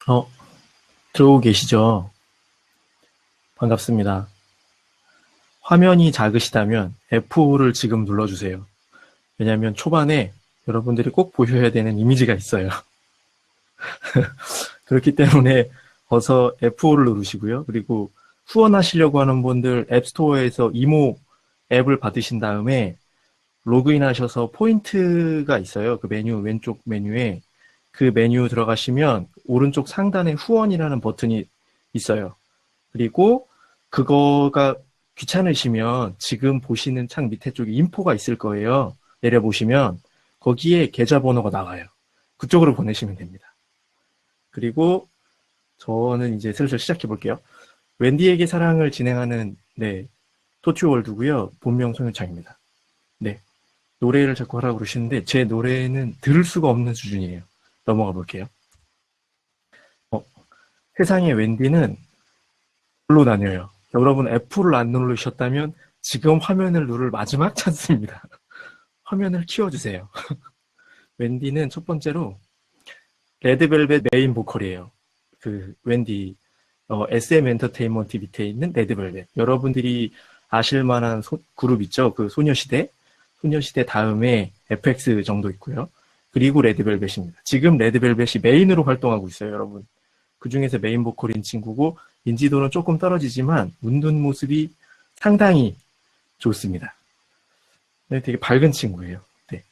어, 들어오고 계시죠? 반갑습니다. 화면이 작으시다면 F5를 지금 눌러주세요. 왜냐하면 초반에 여러분들이 꼭 보셔야 되는 이미지가 있어요. 그렇기 때문에 어서 F5를 누르시고요. 그리고 후원하시려고 하는 분들 앱스토어에서 이모 앱을 받으신 다음에 로그인 하셔서 포인트가 있어요. 그 메뉴, 왼쪽 메뉴에. 그 메뉴 들어가시면 오른쪽 상단에 후원이라는 버튼이 있어요. 그리고 그거가 귀찮으시면 지금 보시는 창 밑에 쪽에 인포가 있을 거예요. 내려보시면 거기에 계좌번호가 나와요. 그쪽으로 보내시면 됩니다. 그리고 저는 이제 슬슬 시작해 볼게요. 웬디에게 사랑을 진행하는 토티월드고요. 본명 송현창입니다. 네, 노래를 자꾸 하라고 그러시는데 제 노래는 들을 수가 없는 수준이에요. 넘어가 볼게요. 어, 세상의 웬디는 물로 나뉘어요. 여러분 F를 안 누르셨다면 지금 화면을 누를 마지막 찬스입니다. 화면을 키워주세요. 웬디는 첫 번째로 레드벨벳 메인 보컬이에요. 그 웬디 SM 엔터테인먼트 밑에 있는 레드벨벳. 여러분들이 아실 만한 그룹 있죠? 그 소녀시대. 소녀시대 다음에 FX 정도 있고요. 그리고 레드벨벳입니다. 지금 레드벨벳이 메인으로 활동하고 있어요, 여러분. 그 중에서 메인 보컬인 친구고 인지도는 조금 떨어지지만 웃는 모습이 상당히 좋습니다. 네, 되게 밝은 친구예요. 네.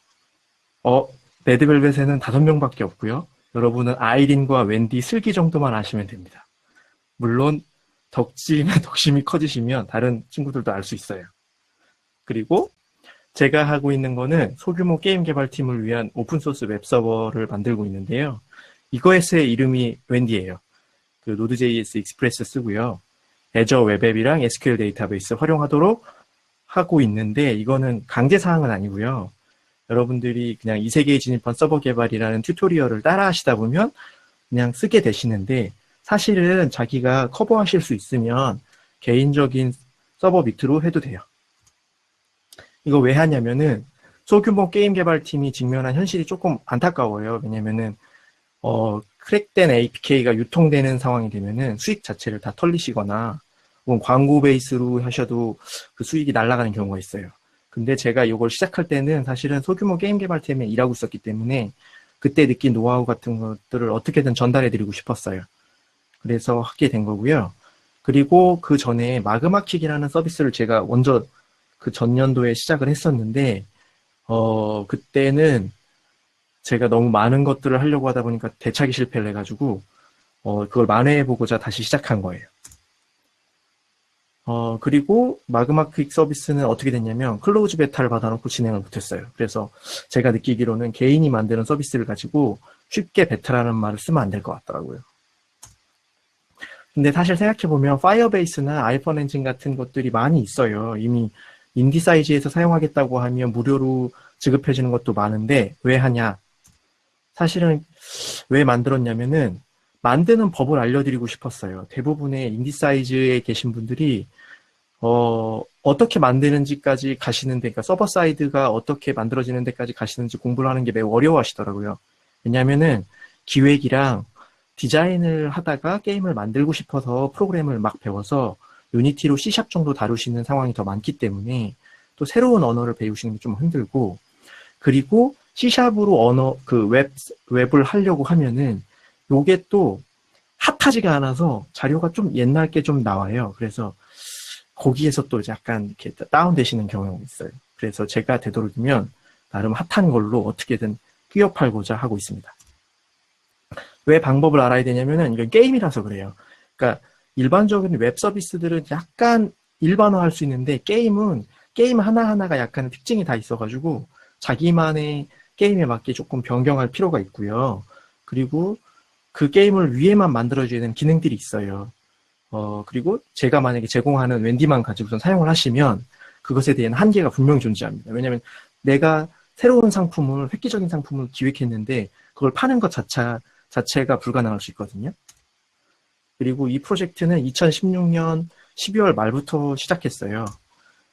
레드벨벳에는 5명밖에 없고요. 여러분은 아이린과 웬디, 슬기 정도만 아시면 됩니다. 물론 덕심이 커지시면 다른 친구들도 알 수 있어요. 그리고 제가 하고 있는 거는 소규모 게임 개발팀을 위한 오픈소스 웹서버를 만들고 있는데요. 이거에서의 이름이 웬디예요. 그 노드.js 익스프레스 쓰고요. 애저 웹앱이랑 SQL 데이터베이스 활용하도록 하고 있는데 이거는 강제사항은 아니고요. 여러분들이 그냥 이 세계에 진입한 서버 개발이라는 튜토리얼을 따라 하시다 보면 그냥 쓰게 되시는데 사실은 자기가 커버하실 수 있으면 개인적인 서버 밑으로 해도 돼요. 이거 왜 하냐면은 소규모 게임 개발팀이 직면한 현실이 조금 안타까워요. 왜냐면은 크랙된 APK가 유통되는 상황이 되면은 수익 자체를 다 털리시거나 혹은 광고 베이스로 하셔도 그 수익이 날아가는 경우가 있어요. 근데 제가 이걸 시작할 때는 사실은 소규모 게임 개발팀에 일하고 있었기 때문에 그때 느낀 노하우 같은 것들을 어떻게든 전달해 드리고 싶었어요. 그래서 하게 된 거고요. 그리고 그 전에 마그마킥이라는 서비스를 제가 먼저 그 전년도에 시작을 했었는데 그때는 제가 너무 많은 것들을 하려고 하다 보니까 대차기 실패를 해가지고 그걸 만회해보고자 다시 시작한 거예요. 그리고 마그마킥 서비스는 어떻게 됐냐면 클로즈 베타를 받아놓고 진행을 못했어요. 그래서 제가 느끼기로는 개인이 만드는 서비스를 가지고 쉽게 베타라는 말을 쓰면 안 될 것 같더라고요. 근데 사실 생각해보면 파이어베이스나 아이폰 엔진 같은 것들이 많이 있어요. 이미 인디사이즈에서 사용하겠다고 하면 무료로 지급해주는 것도 많은데 왜 하냐? 사실은 왜 만들었냐면은 만드는 법을 알려드리고 싶었어요. 대부분의 인디사이즈에 계신 분들이 어떻게 만드는지까지 가시는 데, 그러니까 서버 사이드가 어떻게 만들어지는 데까지 가시는지 공부를 하는 게 매우 어려워하시더라고요. 왜냐면은 기획이랑 디자인을 하다가 게임을 만들고 싶어서 프로그램을 막 배워서 유니티로 C# 정도 다루시는 상황이 더 많기 때문에 또 새로운 언어를 배우시는 게 좀 힘들고 그리고 C샵으로 웹을 하려고 하면은 요게 또 핫하지가 않아서 자료가 좀 옛날 게 좀 나와요. 그래서 거기에서 또 약간 이렇게 다운되시는 경우가 있어요. 그래서 제가 되도록이면 나름 핫한 걸로 어떻게든 끼워 팔고자 하고 있습니다. 왜 방법을 알아야 되냐면은 이건 게임이라서 그래요. 그러니까 일반적인 웹 서비스들은 약간 일반화할 수 있는데 게임은 게임 하나하나가 약간 특징이 다 있어가지고 자기만의 게임에 맞게 조금 변경할 필요가 있고요. 그리고 그 게임을 위에만 만들어줘야 되는 기능들이 있어요. 그리고 제가 만약에 제공하는 웬디만 가지고선 사용을 하시면 그것에 대한 한계가 분명히 존재합니다. 왜냐하면 내가 새로운 상품을, 획기적인 상품을 기획했는데 그걸 파는 것 자체가 불가능할 수 있거든요. 그리고 이 프로젝트는 2016년 12월 말부터 시작했어요.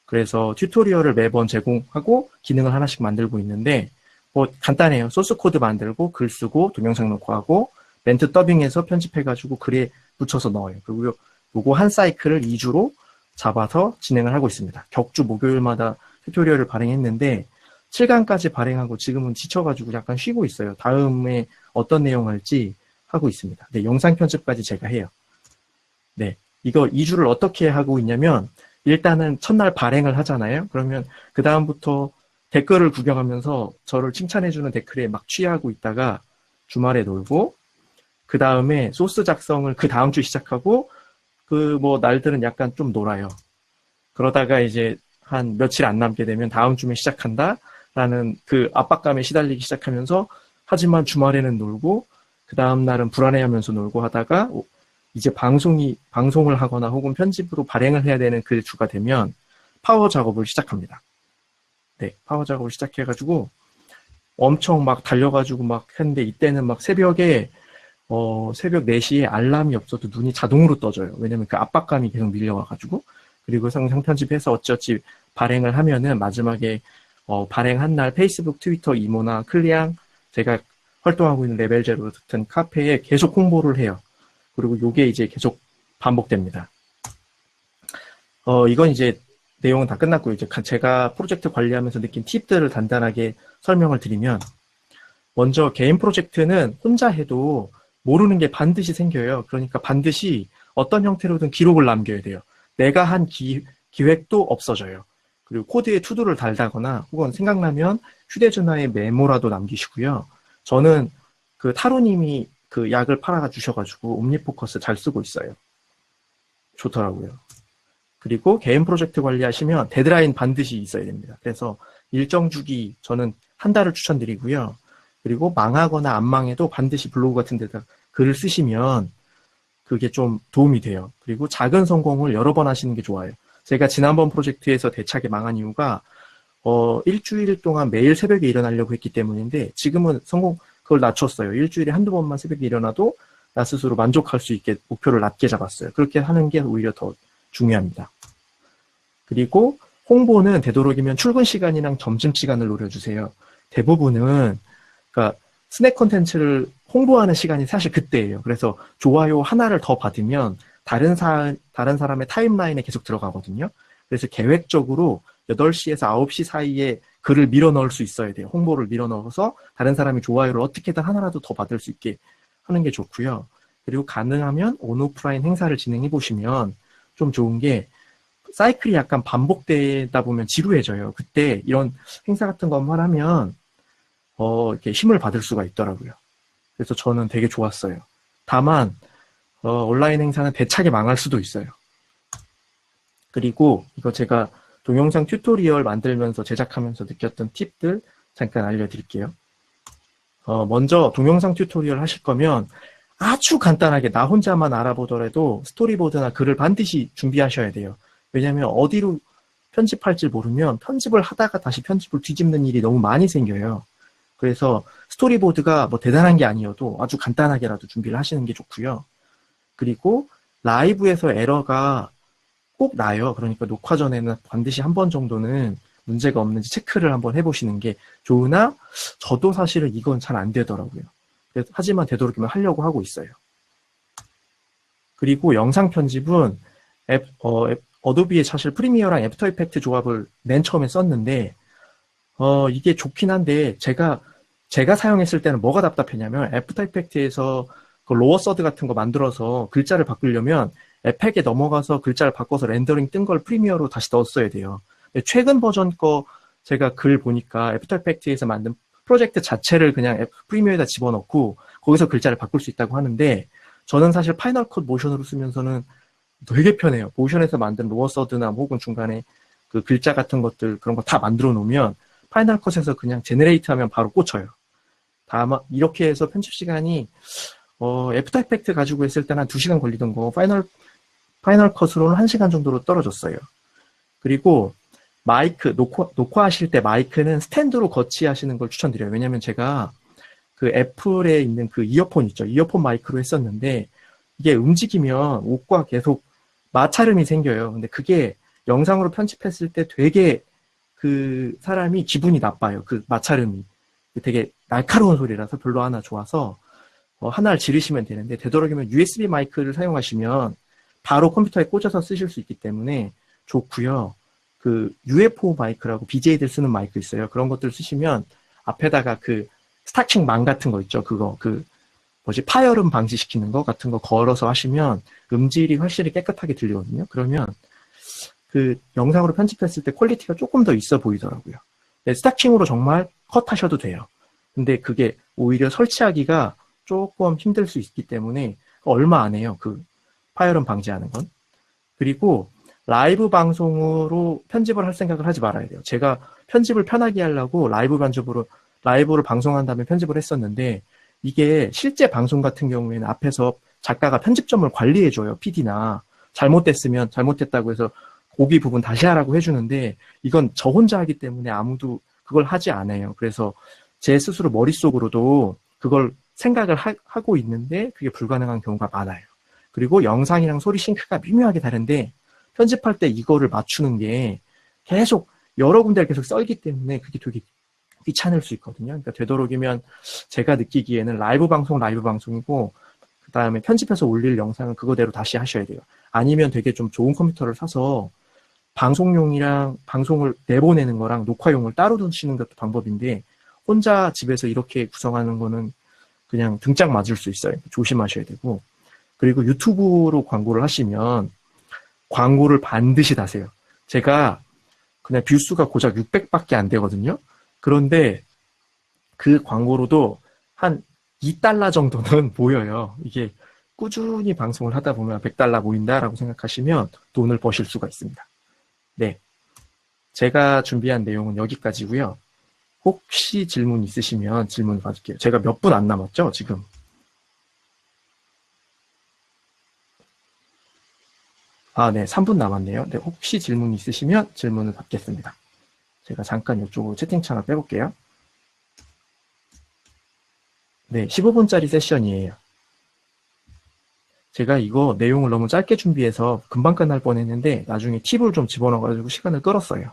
그래서 튜토리얼을 매번 제공하고 기능을 하나씩 만들고 있는데 뭐 간단해요. 소스 코드 만들고 글 쓰고 동영상 넣고 하고 멘트 더빙해서 편집해가지고 글에 붙여서 넣어요. 그리고 요거 한 사이클을 2주로 잡아서 진행을 하고 있습니다. 격주 목요일마다 튜토리얼을 발행했는데 7강까지 발행하고 지금은 지쳐가지고 약간 쉬고 있어요. 다음에 어떤 내용 할지 하고 있습니다. 네, 영상 편집까지 제가 해요. 네, 이거 2주를 어떻게 하고 있냐면 일단은 첫날 발행을 하잖아요. 그러면 그 다음부터 댓글을 구경하면서 저를 칭찬해주는 댓글에 막 취하고 있다가 주말에 놀고 그 다음에 소스 작성을 그 다음 주 시작하고 그 뭐 날들은 약간 좀 놀아요. 그러다가 이제 한 며칠 안 남게 되면 다음 주면 시작한다 라는 그 압박감에 시달리기 시작하면서 하지만 주말에는 놀고 그 다음 날은 불안해하면서 놀고 하다가 이제 방송을 하거나 혹은 편집으로 발행을 해야 되는 그 주가 되면 파워 작업을 시작합니다. 네, 파워 작업을 시작해가지고 엄청 막 달려가지고 막 했는데 이때는 막 새벽에 새벽 4시에 알람이 없어도 눈이 자동으로 떠져요. 왜냐면 그 압박감이 계속 밀려와가지고 그리고 영상 편집해서 어찌어찌 발행을 하면은 마지막에 발행한 날 페이스북, 트위터, 이모나 클리앙 제가 활동하고 있는 레벨제로 같은 카페에 계속 홍보를 해요. 그리고 요게 이제 계속 반복됩니다. 이건 이제 내용은 다 끝났고 이제 제가 프로젝트 관리하면서 느낀 팁들을 간단하게 설명을 드리면 먼저 개인 프로젝트는 혼자 해도 모르는 게 반드시 생겨요. 그러니까 반드시 어떤 형태로든 기록을 남겨야 돼요. 내가 한 기획도 없어져요. 그리고 코드에 투두를 달다거나 혹은 생각나면 휴대전화에 메모라도 남기시고요. 저는 그 타로님이 그 약을 팔아 주셔가지고 옴니포커스 잘 쓰고 있어요. 좋더라고요. 그리고 개인 프로젝트 관리하시면 데드라인 반드시 있어야 됩니다. 그래서 일정 주기 저는 한 달을 추천드리고요. 그리고 망하거나 안 망해도 반드시 블로그 같은 데다 글을 쓰시면 그게 좀 도움이 돼요. 그리고 작은 성공을 여러 번 하시는 게 좋아요. 제가 지난번 프로젝트에서 대차게 망한 이유가 일주일 동안 매일 새벽에 일어나려고 했기 때문인데 지금은 그걸 낮췄어요. 일주일에 한두 번만 새벽에 일어나도 나 스스로 만족할 수 있게 목표를 낮게 잡았어요. 그렇게 하는 게 오히려 더 중요합니다. 그리고 홍보는 되도록이면 출근 시간이랑 점심시간을 노려주세요. 대부분은 그러니까 스낵 콘텐츠를 홍보하는 시간이 사실 그때예요. 그래서 좋아요 하나를 더 받으면 다른 사람의 타임라인에 계속 들어가거든요. 그래서 계획적으로 8시에서 9시 사이에 글을 밀어 넣을 수 있어야 돼요. 홍보를 밀어 넣어서 다른 사람이 좋아요를 어떻게든 하나라도 더 받을 수 있게 하는 게 좋고요. 그리고 가능하면 온오프라인 행사를 진행해 보시면 좀 좋은 게 사이클이 약간 반복되다 보면 지루해져요. 그때 이런 행사 같은 것만 하면 이렇게 힘을 받을 수가 있더라고요. 그래서 저는 되게 좋았어요. 다만 온라인 행사는 대차게 망할 수도 있어요. 그리고 이거 제가 동영상 튜토리얼 만들면서 제작하면서 느꼈던 팁들 잠깐 알려드릴게요. 먼저 동영상 튜토리얼 하실 거면 아주 간단하게 나 혼자만 알아보더라도 스토리보드나 글을 반드시 준비하셔야 돼요. 왜냐하면 어디로 편집할지 모르면 편집을 하다가 다시 편집을 뒤집는 일이 너무 많이 생겨요. 그래서 스토리보드가 뭐 대단한 게 아니어도 아주 간단하게라도 준비를 하시는 게 좋고요. 그리고 라이브에서 에러가 꼭 나요. 그러니까 녹화 전에는 반드시 한 번 정도는 문제가 없는지 체크를 한번 해보시는 게 좋으나 저도 사실은 이건 잘 안 되더라고요. 하지만 되도록이면 하려고 하고 있어요. 그리고 영상 편집은 어도비에 사실 프리미어랑 애프터 이펙트 조합을 맨 처음에 썼는데 이게 좋긴 한데 제가 사용했을 때는 뭐가 답답했냐면 애프터 이펙트에서 그 로어 서드 같은 거 만들어서 글자를 바꾸려면 에펙에 넘어가서 글자를 바꿔서 렌더링 뜬 걸 프리미어로 다시 넣었어야 돼요. 최근 버전 거 제가 글 보니까 애프터 이펙트에서 만든 프로젝트 자체를 그냥 프리미어에다 집어넣고 거기서 글자를 바꿀 수 있다고 하는데 저는 사실 파이널 컷 모션으로 쓰면서는 되게 편해요. 모션에서 만든 로어 서드나 혹은 중간에 그 글자 같은 것들 그런 거 다 만들어 놓으면 파이널 컷에서 그냥 제너레이트 하면 바로 꽂혀요. 다만 이렇게 해서 편집 시간이 애프터 이펙트 가지고 했을 때는 한 2시간 걸리던 거 파이널 컷으로는 1시간 정도로 떨어졌어요. 그리고 마이크 녹화하실 때 마이크는 스탠드로 거치하시는 걸 추천드려요. 왜냐면 제가 그 애플에 있는 그 이어폰 있죠. 이어폰 마이크로 했었는데 이게 움직이면 옷과 계속 마찰음이 생겨요. 근데 그게 영상으로 편집했을 때 되게 그 사람이 기분이 나빠요. 그 마찰음이 되게 날카로운 소리라서 별로 하나 좋아서 하나를 지르시면 되는데 되도록이면 USB 마이크를 사용하시면 바로 컴퓨터에 꽂아서 쓰실 수 있기 때문에 좋고요. 그 UFO 마이크라고 BJ들 쓰는 마이크 있어요. 그런 것들 쓰시면 앞에다가 그 스타킹 망 같은 거 있죠. 그거 파열음 방지시키는 거 같은 거 걸어서 하시면 음질이 확실히 깨끗하게 들리거든요. 그러면 그 영상으로 편집했을 때 퀄리티가 조금 더 있어 보이더라고요. 네, 스타킹으로 정말 컷하셔도 돼요. 근데 그게 오히려 설치하기가 조금 힘들 수 있기 때문에 얼마 안 해요. 그 파열음 방지하는 건. 그리고 라이브 방송으로 편집을 할 생각을 하지 말아야 돼요. 제가 편집을 편하게 하려고 라이브를 방송한 다음에 편집을 했었는데 이게 실제 방송 같은 경우에는 앞에서 작가가 편집점을 관리해줘요. PD나 잘못됐으면 잘못됐다고 해서 고기 부분 다시 하라고 해주는데 이건 저 혼자 하기 때문에 아무도 그걸 하지 않아요. 그래서 제 스스로 머릿속으로도 그걸 생각을 하고 있는데 그게 불가능한 경우가 많아요. 그리고 영상이랑 소리 싱크가 미묘하게 다른데 편집할 때 이거를 맞추는 게 계속 여러 군데를 계속 썰기 때문에 그게 되게 귀찮을 수 있거든요. 그러니까 되도록이면 제가 느끼기에는 라이브 방송이고 그 다음에 편집해서 올릴 영상은 그거대로 다시 하셔야 돼요. 아니면 되게 좀 좋은 컴퓨터를 사서 방송용이랑 방송을 내보내는 거랑 녹화용을 따로 두시는 것도 방법인데 혼자 집에서 이렇게 구성하는 거는 그냥 등짝 맞을 수 있어요. 조심하셔야 되고 그리고 유튜브로 광고를 하시면 광고를 반드시 다세요. 제가 그냥 뷰수가 고작 600밖에 안 되거든요. 그런데 그 광고로도 한 $2 정도는 모여요. 이게 꾸준히 방송을 하다 보면 $100 모인다라고 생각하시면 돈을 버실 수가 있습니다. 네. 제가 준비한 내용은 여기까지고요. 혹시 질문 있으시면 질문 받을게요. 제가 몇 분 안 남았죠, 지금? 네, 3분 남았네요. 네, 혹시 질문 있으시면 질문을 받겠습니다. 제가 잠깐 이쪽으로 채팅창을 빼볼게요. 네, 15분짜리 세션이에요. 제가 이거 내용을 너무 짧게 준비해서 금방 끝날 뻔했는데 나중에 팁을 좀 집어넣어가지고 시간을 끌었어요.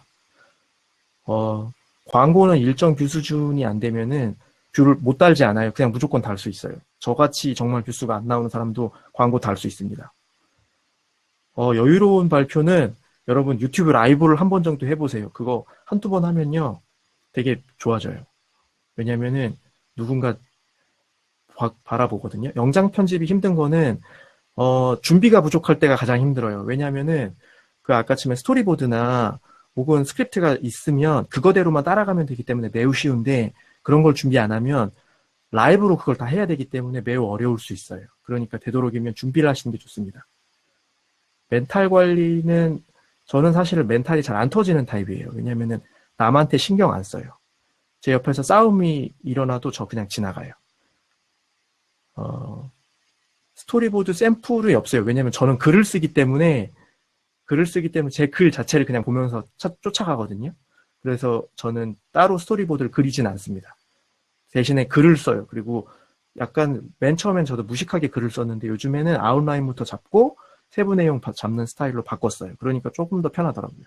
광고는 일정 뷰 수준이 안 되면은 뷰를 못 달지 않아요. 그냥 무조건 달 수 있어요. 저같이 정말 뷰수가 안 나오는 사람도 광고 달 수 있습니다. 여유로운 발표는 여러분 유튜브 라이브를 한 번 정도 해보세요. 그거 한두 번 하면요. 되게 좋아져요. 왜냐면은 누군가 바라보거든요. 영상 편집이 힘든 거는 준비가 부족할 때가 가장 힘들어요. 왜냐면은 그 아까쯤에 스토리보드나 혹은 스크립트가 있으면 그거대로만 따라가면 되기 때문에 매우 쉬운데 그런 걸 준비 안 하면 라이브로 그걸 다 해야 되기 때문에 매우 어려울 수 있어요. 그러니까 되도록이면 준비를 하시는 게 좋습니다. 멘탈 관리는 저는 사실은 멘탈이 잘 안 터지는 타입이에요. 왜냐면은 남한테 신경 안 써요. 제 옆에서 싸움이 일어나도 저 그냥 지나가요. 스토리보드 샘플이 없어요. 왜냐면 저는 글을 쓰기 때문에 제 글 자체를 그냥 보면서 쫓아가거든요. 그래서 저는 따로 스토리보드를 그리진 않습니다. 대신에 글을 써요. 그리고 약간 맨 처음엔 저도 무식하게 글을 썼는데 요즘에는 아웃라인부터 잡고 세부 내용 잡는 스타일로 바꿨어요. 그러니까 조금 더 편하더라고요.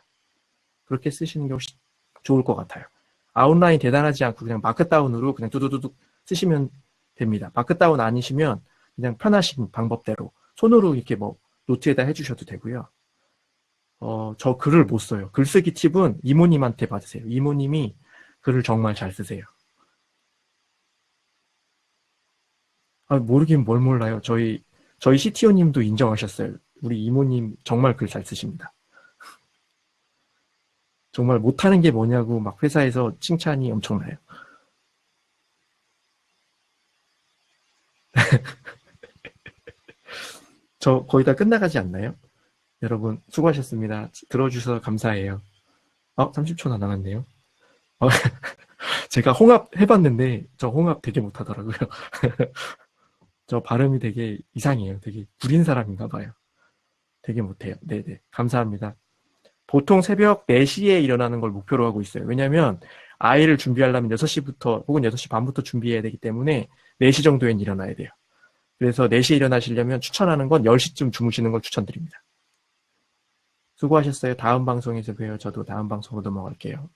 그렇게 쓰시는 게 훨씬 좋을 것 같아요. 아웃라인 대단하지 않고 그냥 마크다운으로 그냥 두두두둑 쓰시면 됩니다. 마크다운 아니시면 그냥 편하신 방법대로 손으로 이렇게 뭐 노트에다 해주셔도 되고요. 저 글을 못 써요. 글쓰기 팁은 이모님한테 받으세요. 이모님이 글을 정말 잘 쓰세요. 모르긴 뭘 몰라요. 저희 CTO님도 인정하셨어요. 우리 이모님 정말 글 잘 쓰십니다. 정말 못하는 게 뭐냐고 막 회사에서 칭찬이 엄청나요. 저 거의 다 끝나가지 않나요? 여러분 수고하셨습니다. 들어주셔서 감사해요. 30초나 남았네요. 제가 홍합 해봤는데 저 홍합 되게 못하더라고요. 저 발음이 되게 이상해요. 되게 구린 사람인가 봐요. 되게 못해요. 네네. 감사합니다. 보통 새벽 4시에 일어나는 걸 목표로 하고 있어요. 왜냐면 아이를 준비하려면 6시부터 혹은 6시 반부터 준비해야 되기 때문에 4시 정도엔 일어나야 돼요. 그래서 4시에 일어나시려면 추천하는 건 10시쯤 주무시는 걸 추천드립니다. 수고하셨어요. 다음 방송에서 봬요. 저도 다음 방송으로 넘어갈게요.